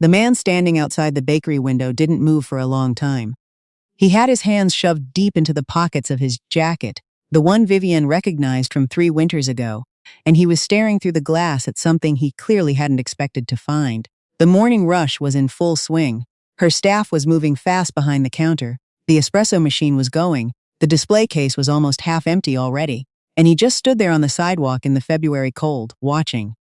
The man standing outside the bakery window didn't move for a long time. He had his hands shoved deep into the pockets of his jacket, the one Vivienne recognized from 3 winters ago, and he was staring through the glass at something he clearly hadn't expected to find. The morning rush was in full swing. Her staff was moving fast behind the counter, the espresso machine was going, the display case was almost half empty already, and he just stood there on the sidewalk in the February cold, watching.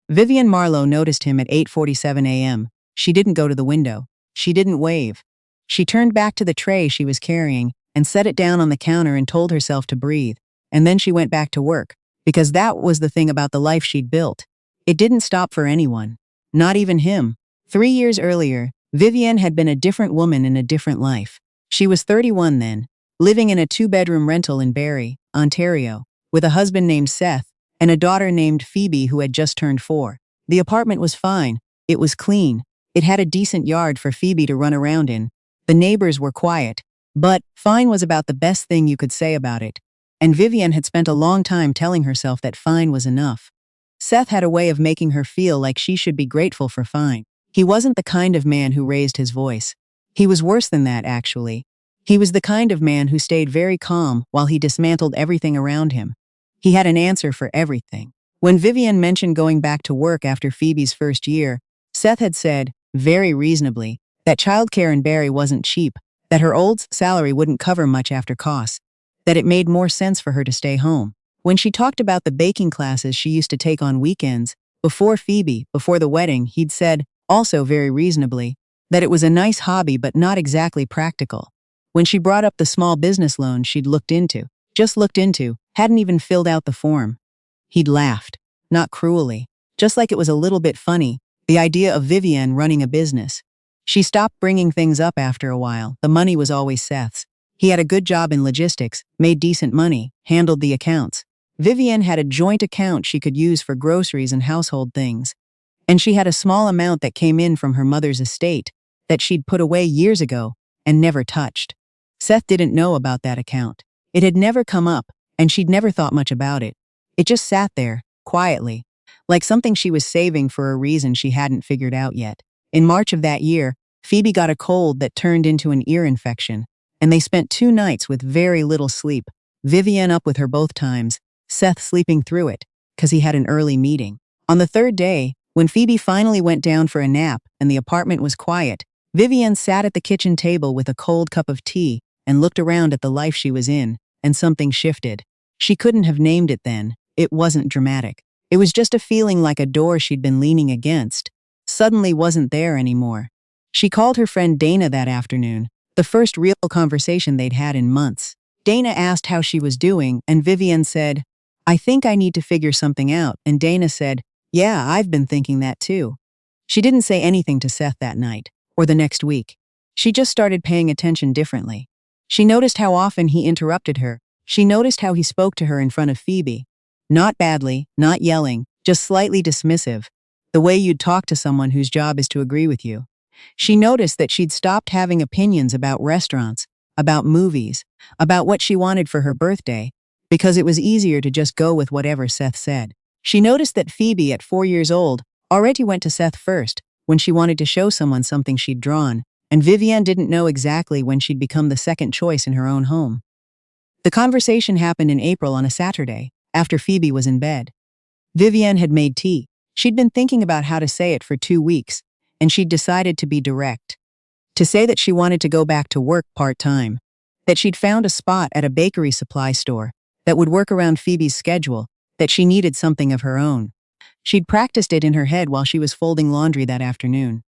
Vivienne Marlowe noticed him at 8:47 a.m. She didn't go to the window. She didn't wave. She turned back to the tray she was carrying and set it down on the counter and told herself to breathe, and then she went back to work, because that was the thing about the life she'd built. It didn't stop for anyone. Not even him. 3 years earlier, Vivienne had been a different woman in a different life. She was 31 then, living in a 2-bedroom rental in Barrie, Ontario, with a husband named Seth and a daughter named Phoebe who had just turned 4. The apartment was fine. It was clean. It had a decent yard for Phoebe to run around in. The neighbors were quiet, but fine was about the best thing you could say about it. And Vivienne had spent a long time telling herself that fine was enough. Seth had a way of making her feel like she should be grateful for fine. He wasn't the kind of man who raised his voice. He was worse than that, actually. He was the kind of man who stayed very calm while he dismantled everything around him. He had an answer for everything. When Vivienne mentioned going back to work after Phoebe's first year, Seth had said, very reasonably, that childcare in Barrie wasn't cheap, that her old salary wouldn't cover much after costs, that it made more sense for her to stay home. When she talked about the baking classes she used to take on weekends, before Phoebe, before the wedding, he'd said, also very reasonably, that it was a nice hobby but not exactly practical. When she brought up the small business loan she'd just looked into, hadn't even filled out the form, he'd laughed, not cruelly, just like it was a little bit funny, the idea of Vivienne running a business. She stopped bringing things up after a while. The money was always Seth's. He had a good job in logistics, made decent money, handled the accounts. Vivienne had a joint account she could use for groceries and household things. And she had a small amount that came in from her mother's estate that she'd put away years ago and never touched. Seth didn't know about that account. It had never come up, and she'd never thought much about it. It just sat there, quietly, like something she was saving for a reason she hadn't figured out yet. In March of that year, Phoebe got a cold that turned into an ear infection, and they spent 2 nights with very little sleep, Vivienne up with her both times, Seth sleeping through it, 'cause he had an early meeting. On the 3rd day, when Phoebe finally went down for a nap and the apartment was quiet, Vivienne sat at the kitchen table with a cold cup of tea and looked around at the life she was in, and something shifted. She couldn't have named it then. It wasn't dramatic. It was just a feeling like a door she'd been leaning against suddenly wasn't there anymore. She called her friend Dana that afternoon, the first real conversation they'd had in months. Dana asked how she was doing, and Vivienne said, I think I need to figure something out, and Dana said, yeah, I've been thinking that too. She didn't say anything to Seth that night, or the next week. She just started paying attention differently. She noticed how often he interrupted her. She noticed how he spoke to her in front of Phoebe. Not badly, not yelling, just slightly dismissive, the way you'd talk to someone whose job is to agree with you. She noticed that she'd stopped having opinions about restaurants, about movies, about what she wanted for her birthday, because it was easier to just go with whatever Seth said. She noticed that Phoebe, at 4 years old, already went to Seth first when she wanted to show someone something she'd drawn, and Vivienne didn't know exactly when she'd become the second choice in her own home. The conversation happened in April on a Saturday, after Phoebe was in bed. Vivienne had made tea. She'd been thinking about how to say it for 2 weeks, and she'd decided to be direct. To say that she wanted to go back to work part-time, that she'd found a spot at a bakery supply store that would work around Phoebe's schedule, that she needed something of her own. She'd practiced it in her head while she was folding laundry that afternoon.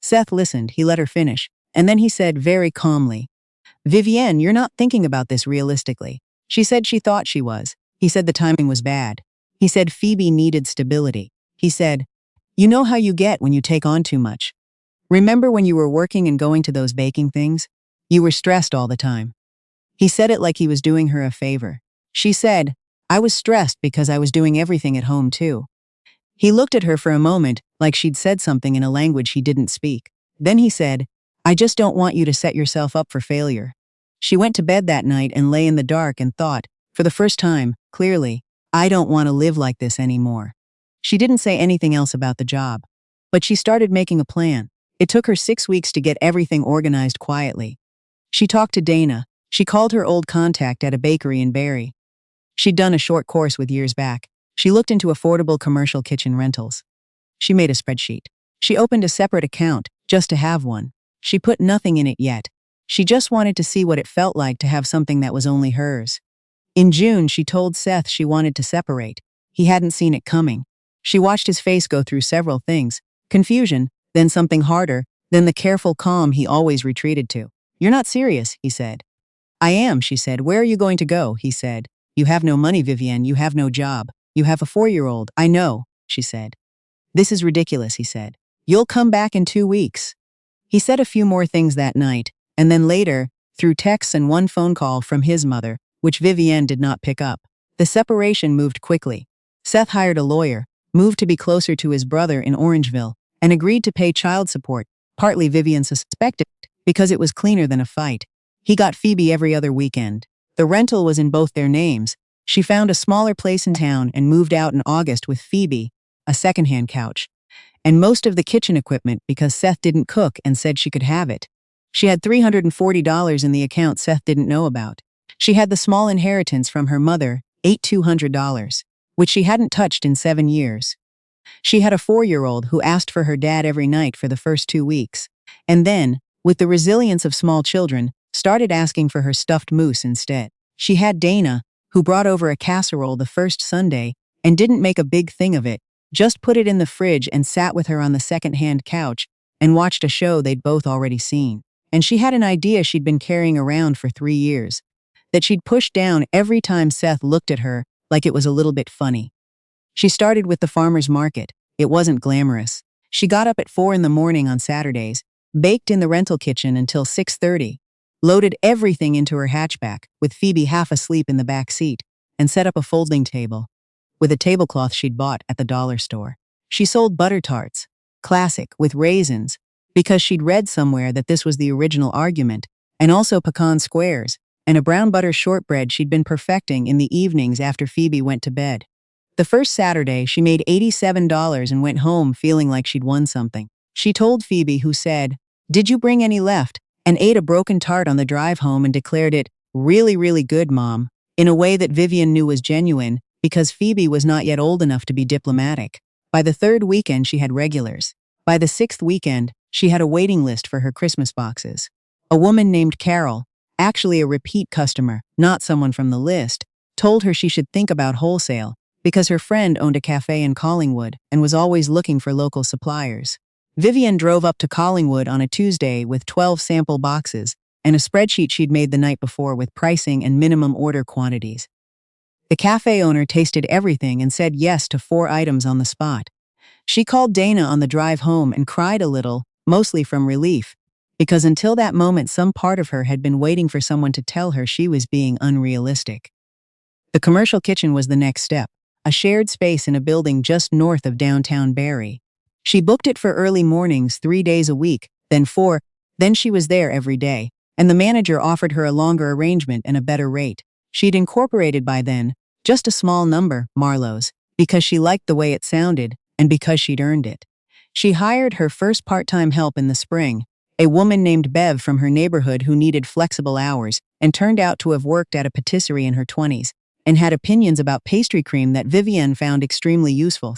Seth listened, he let her finish, and then he said very calmly, Vivienne, you're not thinking about this realistically. She said she thought she was. He said the timing was bad. He said Phoebe needed stability. He said, you know how you get when you take on too much. Remember when you were working and going to those baking things? You were stressed all the time. He said it like he was doing her a favor. She said, I was stressed because I was doing everything at home too. He looked at her for a moment like she'd said something in a language he didn't speak. Then he said, I just don't want you to set yourself up for failure. She went to bed that night and lay in the dark and thought, for the first time, clearly, I don't want to live like this anymore. She didn't say anything else about the job. But she started making a plan. It took her 6 weeks to get everything organized quietly. She talked to Dana. She called her old contact at a bakery in Barrie. She'd done a short course with years back. She looked into affordable commercial kitchen rentals. She made a spreadsheet. She opened a separate account, just to have one. She put nothing in it yet. She just wanted to see what it felt like to have something that was only hers. In June, she told Seth she wanted to separate. He hadn't seen it coming. She watched his face go through several things: confusion, then something harder, then the careful calm he always retreated to. "You're not serious," he said. "I am," she said. "Where are you going to go?" he said. "You have no money, Vivienne. You have no job. You have a 4-year-old. I know," she said. "This is ridiculous," he said. "You'll come back in 2 weeks." He said a few more things that night, and then later, through texts and one phone call from his mother, which Vivienne did not pick up. The separation moved quickly. Seth hired a lawyer, moved to be closer to his brother in Orangeville, and agreed to pay child support, partly Vivienne suspected, because it was cleaner than a fight. He got Phoebe every other weekend. The rental was in both their names. She found a smaller place in town and moved out in August with Phoebe, a secondhand couch, and most of the kitchen equipment because Seth didn't cook and said she could have it. She had $340 in the account Seth didn't know about. She had the small inheritance from her mother, $200, which she hadn't touched in 7 years. She had a 4-year-old who asked for her dad every night for the first 2 weeks, and then, with the resilience of small children, started asking for her stuffed moose instead. She had Dana, who brought over a casserole the first Sunday and didn't make a big thing of it, just put it in the fridge and sat with her on the second-hand couch and watched a show they'd both already seen. And she had an idea she'd been carrying around for 3 years, that she'd push down every time Seth looked at her like it was a little bit funny. She started with the farmer's market. It wasn't glamorous. She got up at 4 in the morning on Saturdays, baked in the rental kitchen until 6:30, loaded everything into her hatchback, with Phoebe half asleep in the back seat, and set up a folding table with a tablecloth she'd bought at the dollar store. She sold butter tarts, classic, with raisins, because she'd read somewhere that this was the original argument, and also pecan squares, and a brown butter shortbread she'd been perfecting in the evenings after Phoebe went to bed. The first Saturday, she made $87 and went home feeling like she'd won something. She told Phoebe, who said, "Did you bring any left?" and ate a broken tart on the drive home and declared it, "Really, really good, Mom," in a way that Vivienne knew was genuine because Phoebe was not yet old enough to be diplomatic. By the 3rd weekend, she had regulars. By the 6th weekend, she had a waiting list for her Christmas boxes. A woman named Carol, actually a repeat customer, not someone from the list, told her she should think about wholesale because her friend owned a cafe in Collingwood and was always looking for local suppliers. Vivienne drove up to Collingwood on a Tuesday with 12 sample boxes and a spreadsheet she'd made the night before with pricing and minimum order quantities. The cafe owner tasted everything and said yes to 4 items on the spot. She called Dana on the drive home and cried a little, mostly from relief, because until that moment some part of her had been waiting for someone to tell her she was being unrealistic. The commercial kitchen was the next step, a shared space in a building just north of downtown Barrie. She booked it for early mornings 3 days a week, then 4, then she was there every day, and the manager offered her a longer arrangement and a better rate. She'd incorporated by then, just a small number, Marlowe's, because she liked the way it sounded and because she'd earned it. She hired her first part-time help in the spring, a woman named Bev from her neighborhood who needed flexible hours and turned out to have worked at a patisserie in her 20s and had opinions about pastry cream that Vivienne found extremely useful.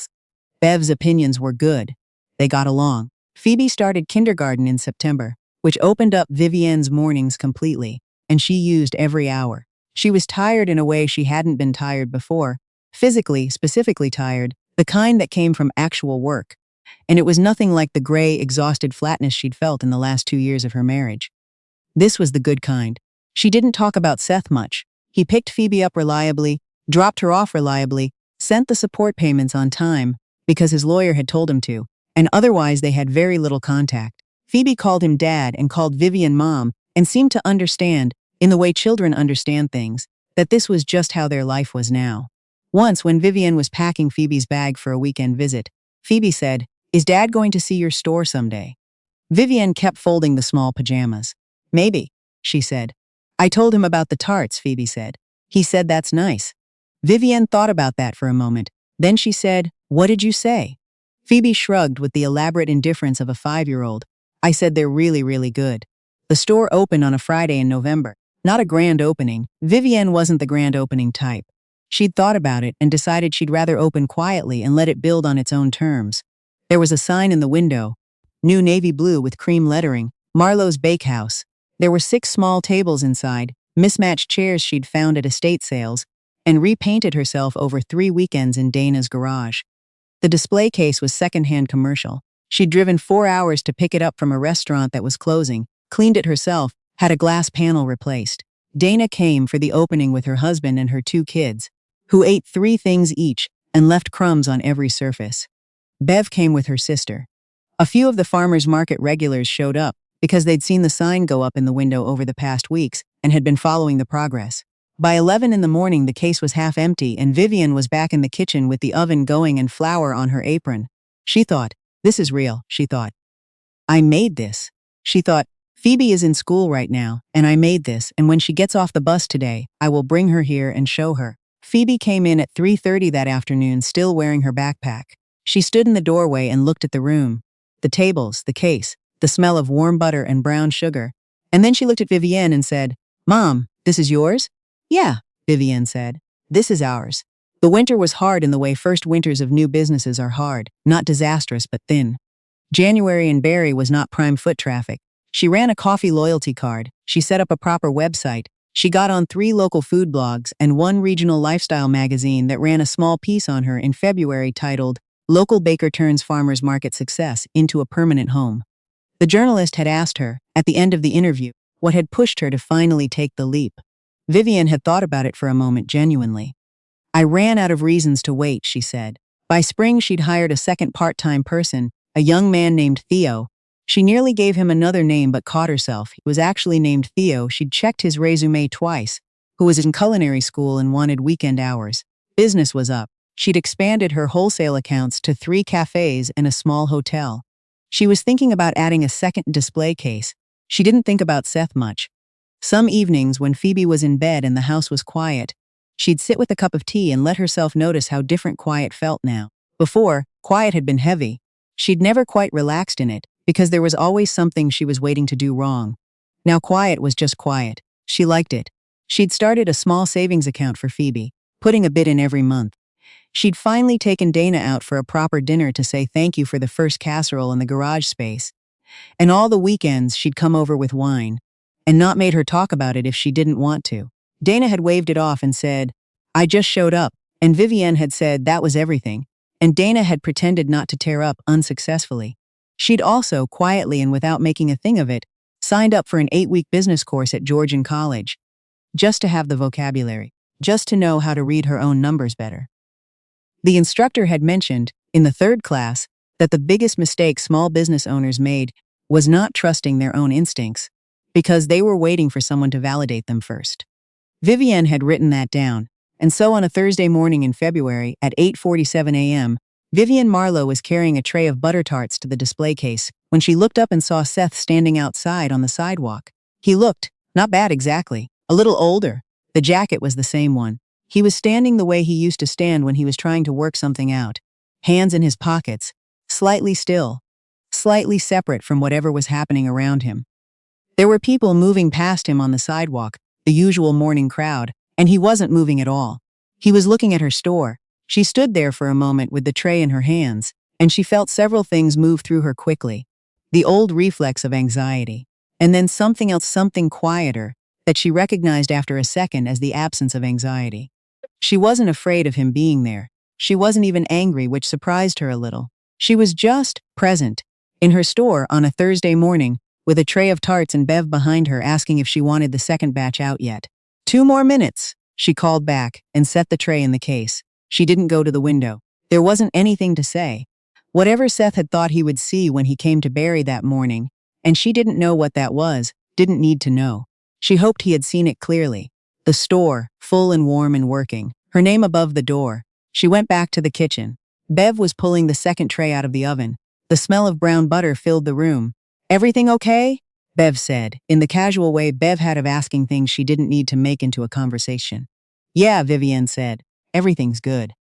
Bev's opinions were good. They got along. Phoebe started kindergarten in September, which opened up Vivienne's mornings completely, and she used every hour. She was tired in a way she hadn't been tired before, physically, specifically tired, the kind that came from actual work. And it was nothing like the gray, exhausted flatness she'd felt in the last 2 years of her marriage. This was the good kind. She didn't talk about Seth much. He picked Phoebe up reliably, dropped her off reliably, sent the support payments on time, because his lawyer had told him to, and otherwise they had very little contact. Phoebe called him Dad and called Vivienne Mom and seemed to understand, in the way children understand things, that this was just how their life was now. Once, when Vivienne was packing Phoebe's bag for a weekend visit, Phoebe said, "Is Dad going to see your store someday?" Vivienne kept folding the small pajamas. "Maybe," she said. "I told him about the tarts," Phoebe said. "He said that's nice." Vivienne thought about that for a moment. Then she said, "What did you say?" Phoebe shrugged with the elaborate indifference of a 5-year-old. I said they're really, really good. The store opened on a Friday in November. Not a grand opening. Vivienne wasn't the grand opening type. She'd thought about it and decided she'd rather open quietly and let it build on its own terms. There was a sign in the window. New navy blue with cream lettering. Marlowe's Bakehouse. There were 6 small tables inside, mismatched chairs she'd found at estate sales, and repainted herself over 3 weekends in Dana's garage. The display case was secondhand commercial. She'd driven 4 hours to pick it up from a restaurant that was closing, cleaned it herself, had a glass panel replaced. Dana came for the opening with her husband and her 2 kids, who ate 3 things each and left crumbs on every surface. Bev came with her sister. A few of the farmers market regulars showed up because they'd seen the sign go up in the window over the past weeks and had been following the progress. By 11 in the morning, the case was half empty and Vivienne was back in the kitchen with the oven going and flour on her apron. She thought, this is real, she thought. I made this. She thought, Phoebe is in school right now, and I made this, and when she gets off the bus today, I will bring her here and show her. Phoebe came in at 3:30 that afternoon, still wearing her backpack. She stood in the doorway and looked at the room. The tables, the case, the smell of warm butter and brown sugar. And then she looked at Vivienne and said, Mom, this is yours? Yeah, Vivienne said. This is ours. The winter was hard in the way first winters of new businesses are hard, not disastrous but thin. January in Barrie was not prime foot traffic. She ran a coffee loyalty card, she set up a proper website, she got on 3 local food blogs and 1 regional lifestyle magazine that ran a small piece on her in February titled, Local Baker Turns Farmers Market Success into a Permanent Home. The journalist had asked her, at the end of the interview, what had pushed her to finally take the leap. Vivienne had thought about it for a moment genuinely. I ran out of reasons to wait, she said. By spring she'd hired a second part-time person, a young man named Theo. She nearly gave him another name but caught herself. He was actually named Theo. She'd checked his resume twice. Who was in culinary school and wanted weekend hours. Business was up. She'd expanded her wholesale accounts to 3 cafes and a small hotel. She was thinking about adding a second display case. She didn't think about Seth much. Some evenings when Phoebe was in bed and the house was quiet, she'd sit with a cup of tea and let herself notice how different quiet felt now. Before, quiet had been heavy. She'd never quite relaxed in it, because there was always something she was waiting to do wrong. Now quiet was just quiet. She liked it. She'd started a small savings account for Phoebe, putting a bit in every month. She'd finally taken Dana out for a proper dinner to say thank you for the first casserole in the garage space. And all the weekends she'd come over with wine, and not made her talk about it if she didn't want to. Dana had waved it off and said, I just showed up, and Vivienne had said that was everything, and Dana had pretended not to tear up unsuccessfully. She'd also, quietly and without making a thing of it, signed up for an 8-week business course at Georgian College. Just to have the vocabulary, just to know how to read her own numbers better. The instructor had mentioned, in the 3rd class, that the biggest mistake small business owners made was not trusting their own instincts, because they were waiting for someone to validate them first. Vivienne had written that down, and so on a Thursday morning in February at 8:47 a.m., Vivienne Marlowe was carrying a tray of butter tarts to the display case when she looked up and saw Seth standing outside on the sidewalk. He looked, not bad exactly, a little older. The jacket was the same one. He was standing the way he used to stand when he was trying to work something out. Hands in his pockets, slightly still, slightly separate from whatever was happening around him. There were people moving past him on the sidewalk, the usual morning crowd, and he wasn't moving at all. He was looking at her store. She stood there for a moment with the tray in her hands, and she felt several things move through her quickly. The old reflex of anxiety, and then something else, something quieter, that she recognized after a second as the absence of anxiety. She wasn't afraid of him being there. She wasn't even angry, which surprised her a little. She was just present, in her store on a Thursday morning, with a tray of tarts and Bev behind her asking if she wanted the second batch out yet. 2 more minutes, she called back and set the tray in the case. She didn't go to the window. There wasn't anything to say. Whatever Seth had thought he would see when he came to Barrie that morning, and she didn't know what that was, didn't need to know. She hoped he had seen it clearly. The store, full and warm and working, her name above the door. She went back to the kitchen. Bev was pulling the second tray out of the oven. The smell of brown butter filled the room. Everything okay? Bev said, in the casual way Bev had of asking things she didn't need to make into a conversation. Yeah, Vivienne said. Everything's good.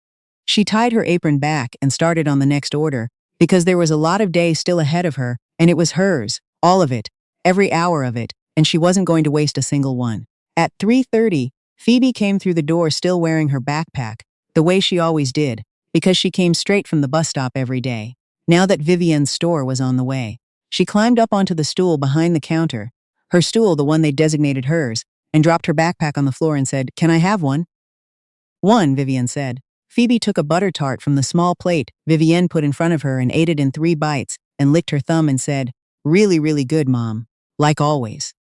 She tied her apron back and started on the next order, because there was a lot of day still ahead of her, and it was hers, all of it, every hour of it, and she wasn't going to waste a single one. At 3:30, Phoebe came through the door still wearing her backpack, the way she always did, because she came straight from the bus stop every day. Now that Vivienne's store was on the way, she climbed up onto the stool behind the counter, her stool the one they designated hers, and dropped her backpack on the floor and said, "Can I have one?" "One," Vivienne said. Phoebe took a butter tart from the small plate Vivienne put in front of her and ate it in 3 bites, and licked her thumb and said, "Really, really good, Mom. Like always."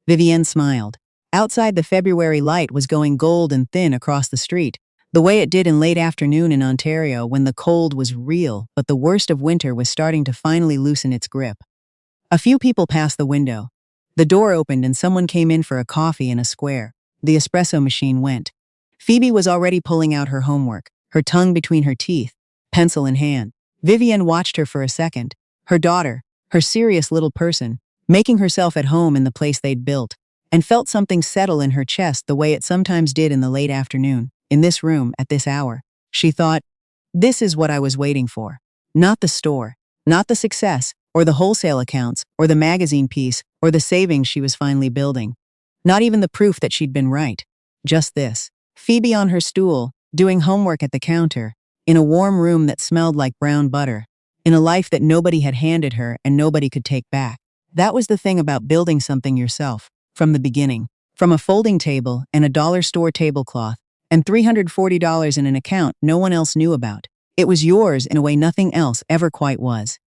Vivienne smiled. Outside, the February light was going gold and thin across the street, the way it did in late afternoon in Ontario when the cold was real, but the worst of winter was starting to finally loosen its grip. A few people passed the window. The door opened and someone came in for a coffee in a square. The espresso machine went. Phoebe was already pulling out her homework, her tongue between her teeth, pencil in hand. Vivienne watched her for a second. Her daughter, her serious little person, making herself at home in the place they'd built, and felt something settle in her chest the way it sometimes did in the late afternoon, in this room, at this hour. She thought, "This is what I was waiting for. Not the store, not the success, or the wholesale accounts, or the magazine piece, or the savings she was finally building. Not even the proof that she'd been right. Just this. Phoebe on her stool, doing homework at the counter, in a warm room that smelled like brown butter, in a life that nobody had handed her and nobody could take back. That was the thing about building something yourself, from the beginning. From a folding table and a dollar store tablecloth, and $340 in an account no one else knew about. It was yours in a way nothing else ever quite was.